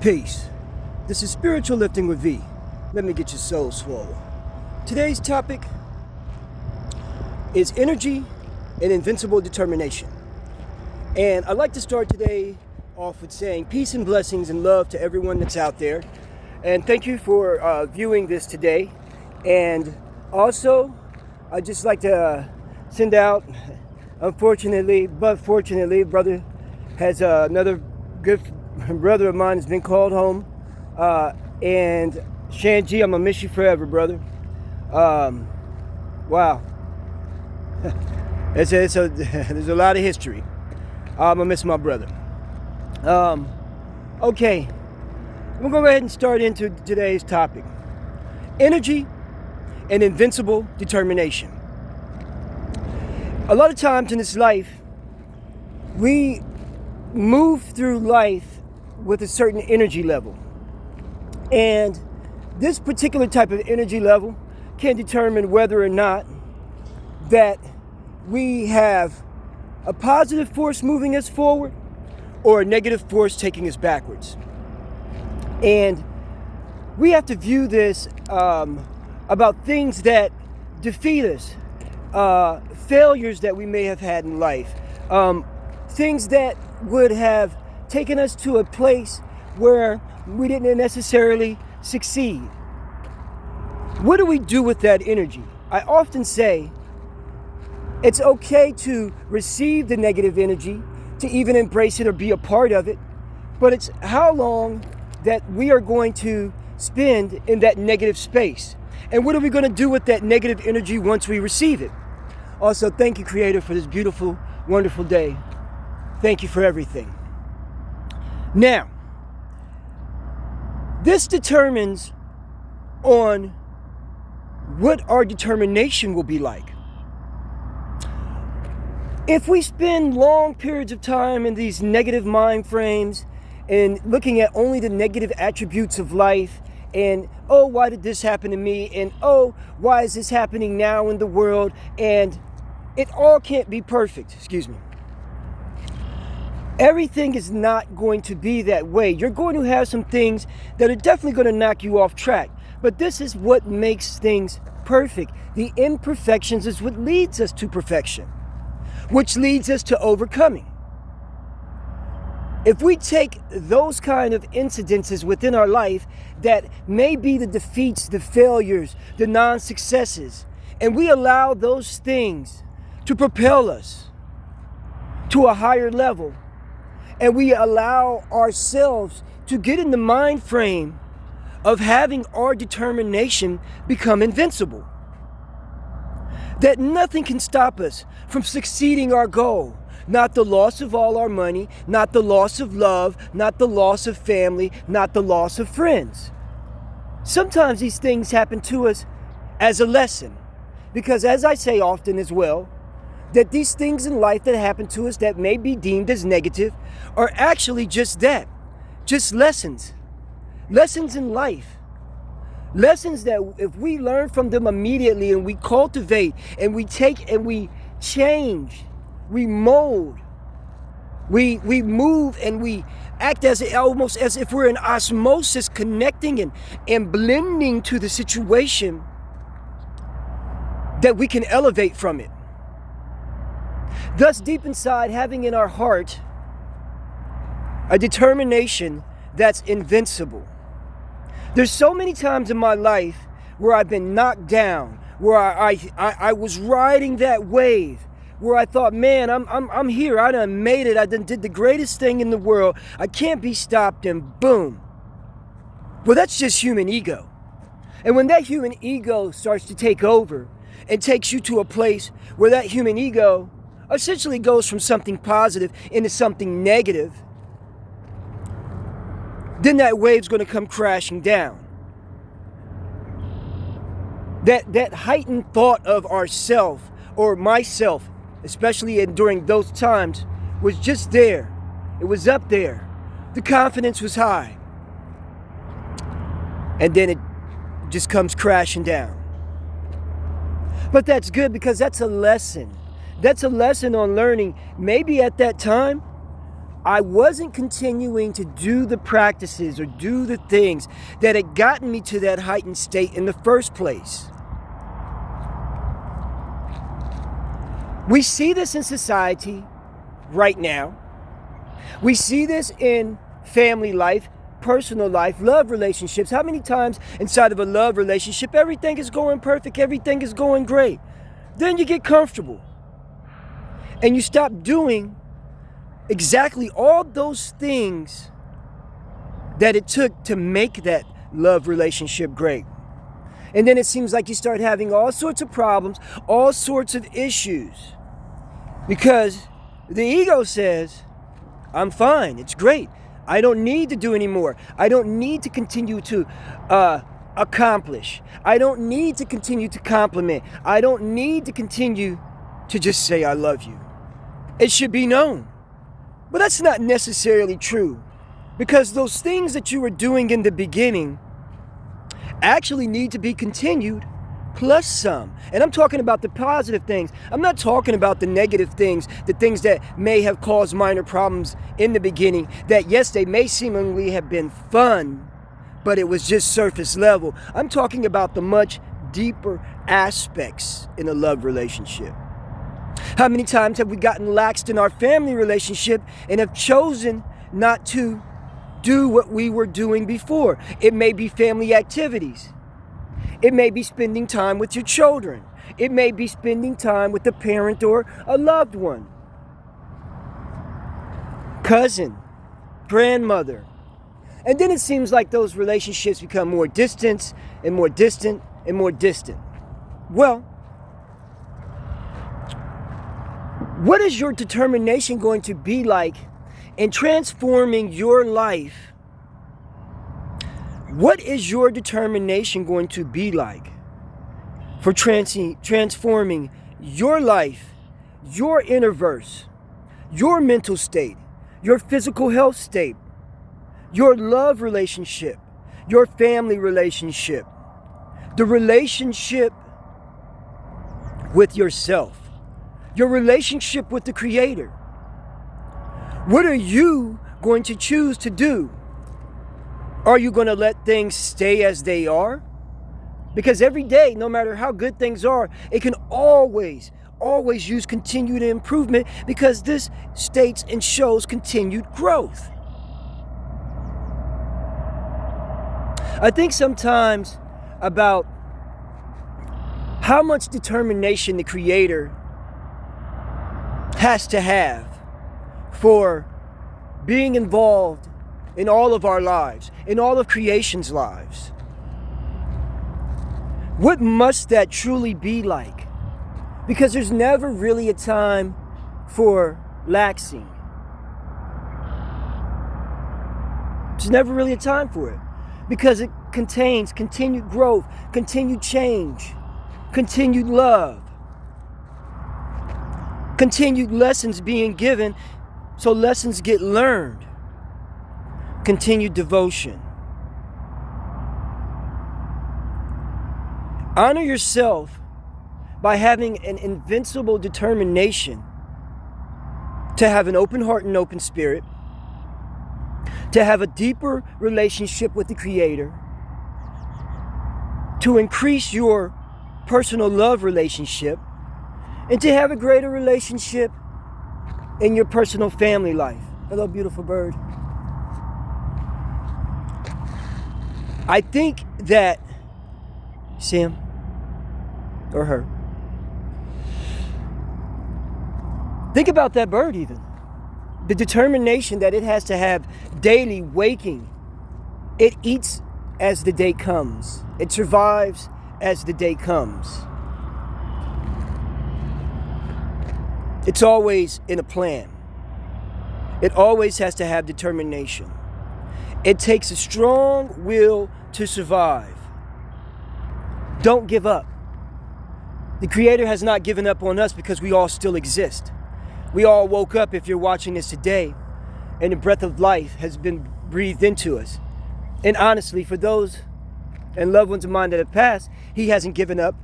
Peace. This is Spiritual Lifting with V. Let me get your soul swole. Today's topic is energy and invincible determination. And I'd like to start today off with saying peace and blessings and love to everyone that's out there. And thank you for viewing this today. And also, I'd just like to send out, unfortunately, but fortunately, brother has another good brother of mine has been called home. And Shanji, I'm gonna miss you forever, brother. Wow. There's a lot of history. I'm gonna miss my brother. Okay, we're gonna go ahead and start into today's topic: energy and invincible determination. A lot of times in this life, we move through life with a certain energy level, and this particular type of energy level can determine whether or not that we have a positive force moving us forward or a negative force taking us backwards. And we have to view this about things that defeat us, failures that we may have had in life, things that would have taken us to a place where we didn't necessarily succeed. What do we do with that energy? I often say it's okay to receive the negative energy, to even embrace it or be a part of it, but it's how long that we are going to spend in that negative space. And what are we going to do with that negative energy once we receive it? Also, thank you, Creator, for this beautiful, wonderful day. Thank you for everything. Now, this determines on what our determination will be like. If we spend long periods of time in these negative mind frames and looking at only the negative attributes of life, and oh, why did this happen to me? And oh, why is this happening now in the world? And it all can't be perfect, excuse me. Everything is not going to be that way. You're going to have some things that are definitely going to knock you off track. But this is what makes things perfect. The imperfections is what leads us to perfection, which leads us to overcoming. If we take those kind of incidences within our life that may be the defeats, the failures, the non-successes, and we allow those things to propel us to a higher level, and we allow ourselves to get in the mind frame of having our determination become invincible, that nothing can stop us from succeeding our goal. Not the loss of all our money, not the loss of love, not the loss of family, not the loss of friends. Sometimes these things happen to us as a lesson, because as I say often as well, that these things in life that happen to us that may be deemed as negative are actually just that, just lessons. Lessons in life. Lessons that if we learn from them immediately and we cultivate and we take and we change, we mold, we move and we act as almost as if we're in osmosis, connecting and blending to the situation, that we can elevate from it. Thus, deep inside, having in our heart a determination that's invincible. There's so many times in my life where I've been knocked down, where I was riding that wave, where I thought, man, I'm here, I done made it, I done did the greatest thing in the world, I can't be stopped, and boom. Well, that's just human ego. And when that human ego starts to take over and takes you to a place where that human ego essentially goes from something positive into something negative, then that wave's going to come crashing down. That heightened thought of ourself or myself, especially during those times, was just there. It was up there. The confidence was high. And then it just comes crashing down. But that's good, because that's a lesson. That's a lesson on learning. Maybe at that time, I wasn't continuing to do the practices or do the things that had gotten me to that heightened state in the first place. We see this in society right now. We see this in family life, personal life, love relationships. How many times inside of a love relationship, everything is going perfect, everything is going great. Then you get comfortable and you stop doing exactly all those things that it took to make that love relationship great. And then it seems like you start having all sorts of problems, all sorts of issues. Because the ego says, I'm fine, it's great. I don't need to do anymore. I don't need to continue to accomplish. I don't need to continue to compliment. I don't need to continue to just say I love you. It should be known. But that's not necessarily true, because those things that you were doing in the beginning actually need to be continued plus some. And I'm talking about the positive things. I'm not talking about the negative things, the things that may have caused minor problems in the beginning, that yes, they may seemingly have been fun, but it was just surface level. I'm talking about the much deeper aspects in a love relationship. How many times have we gotten laxed in our family relationship and have chosen not to do what we were doing before? It may be family activities. It may be spending time with your children. It may be spending time with a parent or a loved one. Cousin, grandmother. And then it seems like those relationships become more distant and more distant and more distant. Well, what is your determination going to be like in transforming your life? What is your determination going to be like for transforming your life, your inner verse, your mental state, your physical health state, your love relationship, your family relationship, the relationship with yourself, your relationship with the Creator? What are you going to choose to do? Are you going to let things stay as they are? Because every day, no matter how good things are, it can always use continued improvement, because this states and shows continued growth. I think sometimes about how much determination the Creator has to have for being involved in all of our lives, in all of creation's lives. What must that truly be like? Because there's never really a time for laxing. There's never really a time for it, because it contains continued growth, continued change, continued love, continued lessons being given, so lessons get learned, continued devotion. Honor yourself by having an invincible determination to have an open heart and open spirit, to have a deeper relationship with the Creator, to increase your personal love relationship, and to have a greater relationship in your personal family life. Hello, beautiful bird. I think that, see him? Or her. Think about that bird even. The determination that it has to have daily waking. It eats as the day comes. It survives as the day comes. It's always in a plan. It always has to have determination. It takes a strong will to survive. Don't give up. The Creator has not given up on us because we all still exist. We all woke up, if you're watching this today, and the breath of life has been breathed into us. And honestly, for those and loved ones of mine that have passed, He hasn't given up,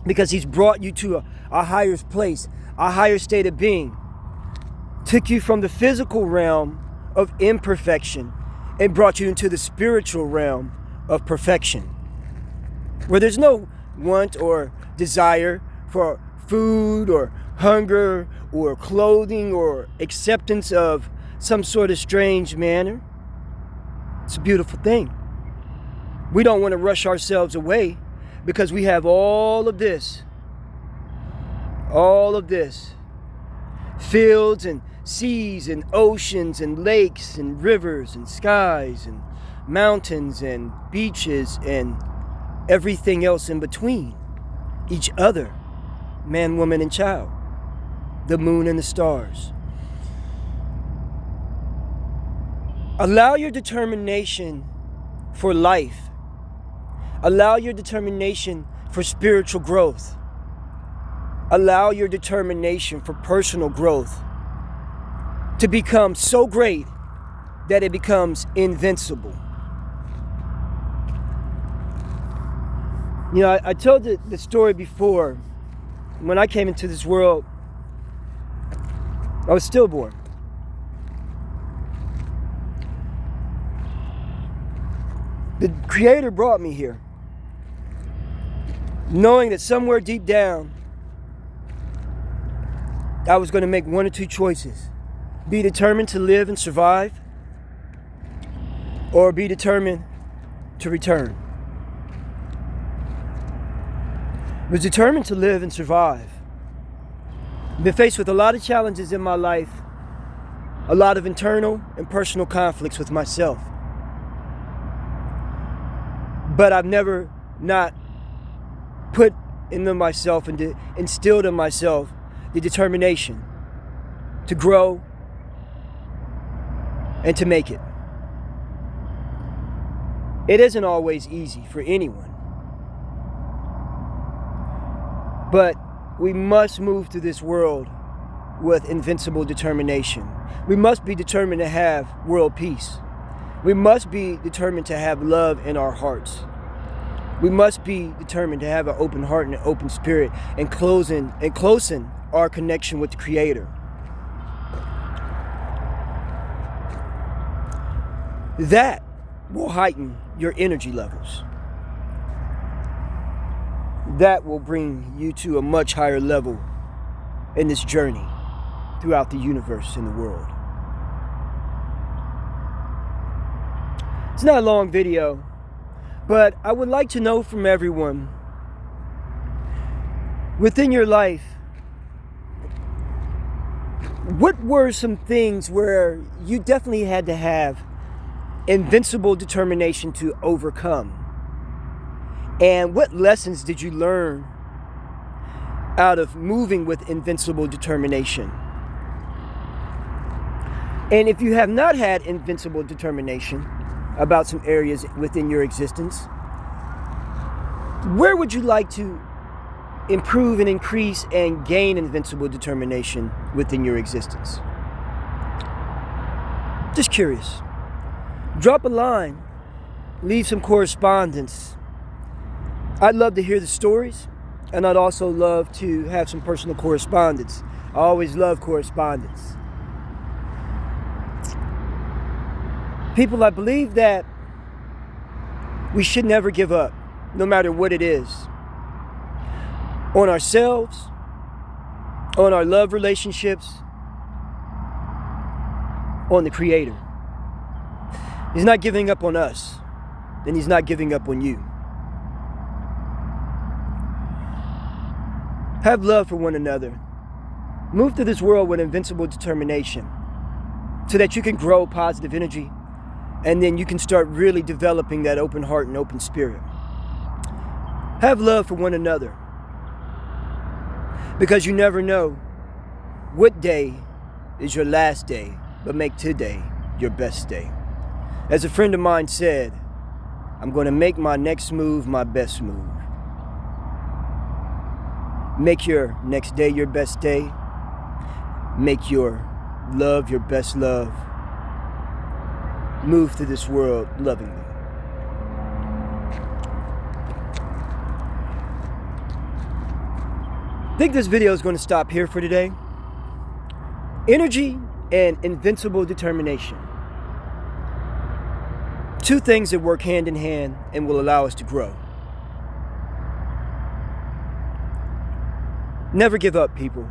because He's brought you to a higher place, a higher state of being, took you from the physical realm of imperfection and brought you into the spiritual realm of perfection, where there's no want or desire for food or hunger or clothing or acceptance of some sort of strange manner. It's a beautiful thing. We don't want to rush ourselves away because we have all of this, fields and seas and oceans and lakes and rivers and skies and mountains and beaches and everything else in between, each other, man, woman, and child, the moon and the stars. Allow your determination for life. Allow your determination for spiritual growth. Allow your determination for personal growth to become so great that it becomes invincible. You know, I told the story before. When I came into this world, I was stillborn. The Creator brought me here, knowing that somewhere deep down, I was going to make one or two choices. Be determined to live and survive, or be determined to return. I was determined to live and survive. I've been faced with a lot of challenges in my life, a lot of internal and personal conflicts with myself. But I've never not put into myself and instilled in myself the determination to grow and to make it. It isn't always easy for anyone. But we must move through this world with invincible determination. We must be determined to have world peace. We must be determined to have love in our hearts. We must be determined to have an open heart and an open spirit and closen our connection with the Creator. That will heighten your energy levels. That will bring you to a much higher level in this journey throughout the universe and the world. It's not a long video, but I would like to know from everyone, within your life, what were some things where you definitely had to have invincible determination to overcome? And what lessons did you learn out of moving with invincible determination? And if you have not had invincible determination about some areas within your existence, where would you like to improve and increase and gain invincible determination within your existence? Just curious. Drop a line, leave some correspondence. I'd love to hear the stories, and I'd also love to have some personal correspondence. I always love correspondence. People, I believe that we should never give up, no matter what it is. On ourselves, on our love relationships, on the Creator. He's not giving up on us, and He's not giving up on you. Have love for one another. Move through this world with invincible determination so that you can grow positive energy, and then you can start really developing that open heart and open spirit. Have love for one another, because you never know what day is your last day, but make today your best day. As a friend of mine said, I'm going to make my next move my best move. Make your next day your best day. Make your love your best love. Move through this world lovingly. I think this video is going to stop here for today. Energy and invincible determination. Two things that work hand in hand and will allow us to grow. Never give up, people.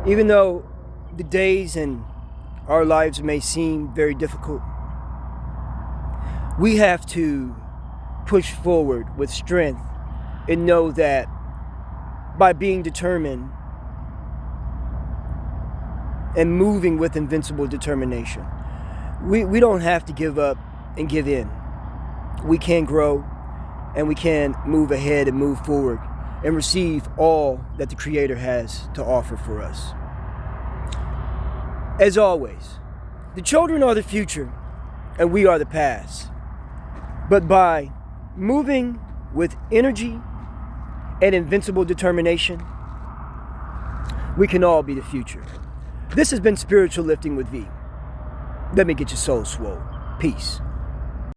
Even though the days in our lives may seem very difficult, we have to push forward with strength and know that by being determined and moving with invincible determination, we don't have to give up and give in. We can grow and we can move ahead and move forward and receive all that the Creator has to offer for us. As always, the children are the future and we are the past. But by moving with energy and invincible determination, we can all be the future. This has been Spiritual Lifting with V. Let me get your soul swole. Peace.